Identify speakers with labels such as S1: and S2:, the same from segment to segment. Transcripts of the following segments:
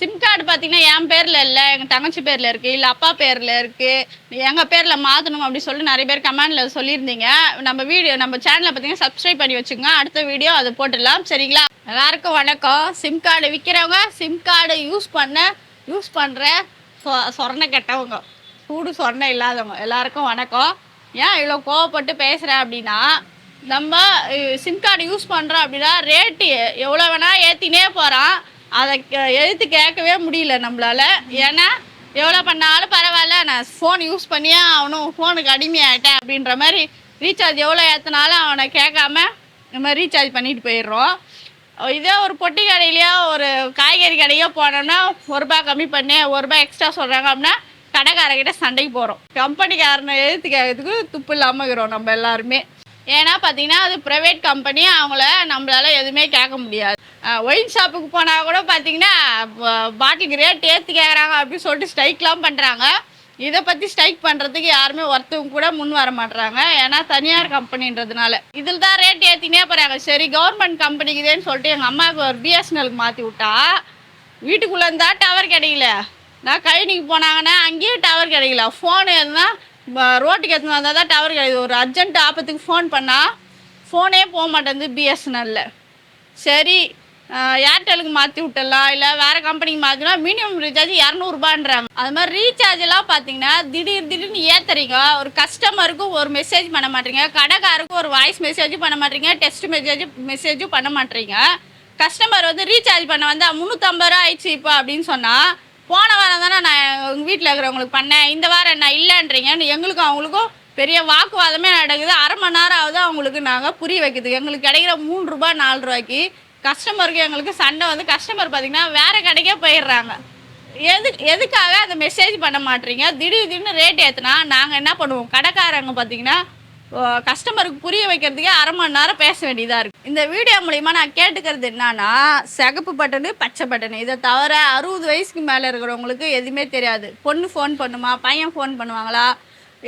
S1: Sim card பார்த்தீங்கன்னா என் பேரில் இல்லை, எங்கள் தங்கச்சி பேரில் இருக்குது, இல்லை அப்பா பேரில் இருக்குது, எங்கள் பேரில் மாற்றணும் அப்படி சொல்லி நிறைய பேர் கமெண்டில் சொல்லியிருந்தீங்க. நம்ம சேனலை பார்த்தீங்கன்னா சப்ஸ்கிரைப் பண்ணி வச்சுங்க. அடுத்த வீடியோ அதை போட்டுடலாம். சரிங்களா? எல்லாருக்கும் வணக்கம். சிம் கார்டு விற்கிறவங்க, சிம் கார்டு யூஸ் பண்ணுற சொரணை கெட்டவங்க, சூடு சொரணை இல்லாதவங்க எல்லாருக்கும் வணக்கம். ஏன் இவ்வளோ கோவப்பட்டு பேசுகிறேன் அப்படின்னா, நம்ம சிம் கார்டு யூஸ் பண்ணுறோம் அப்படின்னா ரேட்டு எவ்வளோ வேணால் ஏற்றினே போகிறான். அதை எழுத்து கேட்கவே முடியல நம்மளால். ஏன்னா எவ்வளோ பண்ணாலும் பரவாயில்ல, நான் ஃபோன் யூஸ் பண்ணியே அவனும் ஃபோனுக்கு அடிமையாயிட்டேன் அப்படின்ற மாதிரி ரீசார்ஜ் எவ்வளோ ஏற்றினாலும் அவனை கேட்காம இந்த மாதிரி ரீசார்ஜ் பண்ணிட்டு போயிடுறோம். இதே ஒரு பொட்டி கடையிலையோ ஒரு காய்கறி கடையோ போனோம்னா ₹1 கம்மி பண்ணி ₹1 எக்ஸ்ட்ரா சொல்கிறாங்க அப்படின்னா கடைக்காரர்கிட்ட சண்டைக்கு போகிறோம். கம்பெனிக்காரனை எழுத்து கேட்கறதுக்கு துப்பு இல்லாமல் இருக்கிறோம் நம்ம எல்லாருமே. ஏன்னா பார்த்தீங்கன்னா அது ப்ரைவேட் கம்பெனி, அவங்கள நம்மளால எதுவுமே கேட்க முடியாது. ஒயின் ஷாப்புக்கு போனால் கூட பார்த்தீங்கன்னா பாட்டிலுக்கு ரேட் ஏற்றி கேட்குறாங்க அப்படின்னு சொல்லிட்டு ஸ்ட்ரைக்லாம் பண்ணுறாங்க. இதை பற்றி ஸ்ட்ரைக் பண்ணுறதுக்கு யாருமே ஒருத்தவங்க கூட முன் வர மாட்டுறாங்க. ஏன்னா தனியார் கம்பெனின்றதுனால இதில் தான் ரேட் ஏற்றினே போகிறாங்க. சரி, கவர்மெண்ட் கம்பெனிக்குதேன்னு சொல்லிட்டு எங்கள் அம்மாவுக்கு ஒரு பிஎஸ்என்எலுக்கு மாற்றி விட்டா வீட்டுக்குள்ளே இருந்தால் டவர் கிடைக்கல. நான் கழனிக்கு போனாங்கன்னா அங்கேயும் டவர் கிடைக்கல. ஃபோனு எதுனா ரோட்டுக்கு எடுத்துன்னு வந்தால் தான் டவர் கிடைக்குது. ஒரு அர்ஜென்ட் ஆபத்துக்கு ஃபோன் பண்ணால் ஃபோனே போக மாட்டேங்குது பிஎஸ்என்எல்ல. சரி, ஏர்டெலுக்கு மாற்றி விட்டுடலாம், இல்லை வேறு கம்பெனிக்கு மாற்றினா மினிமம் ரீசார்ஜ் ₹200ன்றாங்க. அது மாதிரி ரீசார்ஜ் எல்லாம் பார்த்தீங்கன்னா திடீர்னு ஏற்றுறீங்க. ஒரு கஸ்டமருக்கும் ஒரு மெசேஜ் பண்ண மாட்டீங்க, கடைக்காருக்கும் ஒரு வாய்ஸ் மெசேஜும் பண்ண மாட்டீங்க, டெக்ஸ்ட் மெசேஜும் பண்ண மாட்டீங்க. கஸ்டமர் வந்து ரீசார்ஜ் பண்ண வந்தால் ₹350 ஆயிடுச்சு இப்போ அப்படின்னு சொன்னால், போன வாரம் தானே நான் எங்கள் வீட்டில் இருக்கிறவங்களுக்கு பண்ணேன், இந்த வாரம் நான் இல்லைன்றீங்கன்னு எங்களுக்கும் அவங்களுக்கும் பெரிய வாக்குவாதமே நடக்குது. அரை மணி நேரம் ஆகுது அவங்களுக்கு நாங்கள் புரிய வைக்கிறதுக்கு. எங்களுக்கு கிடைக்கிற ₹3 ₹4 கஸ்டமருக்கு எங்களுக்கு சண்டை வந்து கஸ்டமர் பார்த்திங்கன்னா வேறு கடைக்கே போயிடுறாங்க. எதுக்காக அந்த மெசேஜ் பண்ண மாட்டீங்க? திடீர்னு ரேட் ஏற்றுனா நாங்கள் என்ன பண்ணுவோம்? கடைக்காரங்க பார்த்திங்கன்னா கஸ்டமருக்கு புரிய வைக்கிறதுக்கே அரை மணி நேரம் பேச வேண்டியதாக இருக்குது. இந்த வீடியோ மூலிமா நான் கேட்டுக்கிறது என்னன்னா, சிகப்பு பட்டனு பச்சை பட்டனு இதை தவிர 60 வயசுக்கு மேலே இருக்கிறவங்களுக்கு எதுவுமே தெரியாது. பொண்ணு ஃபோன் பண்ணுமா, பையன் ஃபோன் பண்ணுவாங்களா,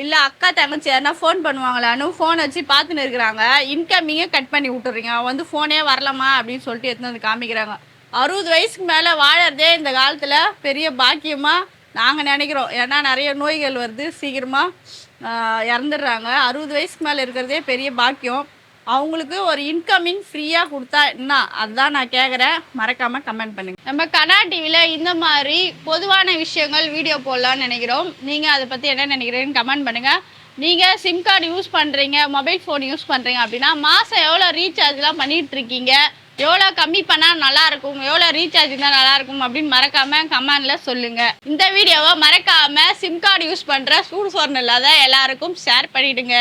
S1: இல்லை அக்கா தங்கச்சி யாருன்னா ஃபோன் பண்ணுவாங்களான்னு ஃபோன் வச்சு பார்த்துன்னு இருக்கிறாங்க. இன்கமிங்கே கட் பண்ணி விட்டுறீங்க. வந்து ஃபோனே வரலாமா அப்படின்னு சொல்லிட்டு எடுத்துன்னு வந்து காமிக்கிறாங்க. 60 வயசுக்கு மேலே வாழறதே இந்த காலத்தில் பெரிய பாக்கியமாக நாங்கள் நினைக்கிறோம். ஏன்னா நிறைய நோய்கள் வருது, சீக்கிரமாக இறந்துடுறாங்க. 60 வயசுக்கு மேலே இருக்கிறதே பெரிய பாக்கியம். அவங்களுக்கு ஒரு இன்கமிங் ஃப்ரீயாக கொடுத்தா என்ன, அதுதான் நான் கேட்குறேன். மறக்காமல் கமெண்ட் பண்ணுங்கள். நம்ம கனா டிவியில் இந்த மாதிரி பொதுவான விஷயங்கள் வீடியோ போடலான்னு நினைக்கிறோம். நீங்கள் அதை பற்றி என்ன நினைக்கிறீங்கன்னு கமெண்ட் பண்ணுங்கள். நீங்கள் சிம் கார்டு யூஸ் பண்ணுறீங்க, மொபைல் ஃபோன் யூஸ் பண்ணுறீங்க அப்படின்னா மாதம் எவ்வளோ ரீசார்ஜ்லாம் பண்ணிகிட்ருக்கீங்க, எவ்வளோ கம்மி பண்ணால் நல்லாயிருக்கும், எவ்வளோ ரீசார்ஜ் இருந்தால் நல்லாயிருக்கும் அப்படின்னு மறக்காமல் கமெண்டில் சொல்லுங்கள். இந்த வீடியோவை மறக்காமல் சிம் கார்டு யூஸ் பண்ணுற சூடு சொரணை இல்லாத எல்லாருக்கும் ஷேர் பண்ணிவிடுங்க.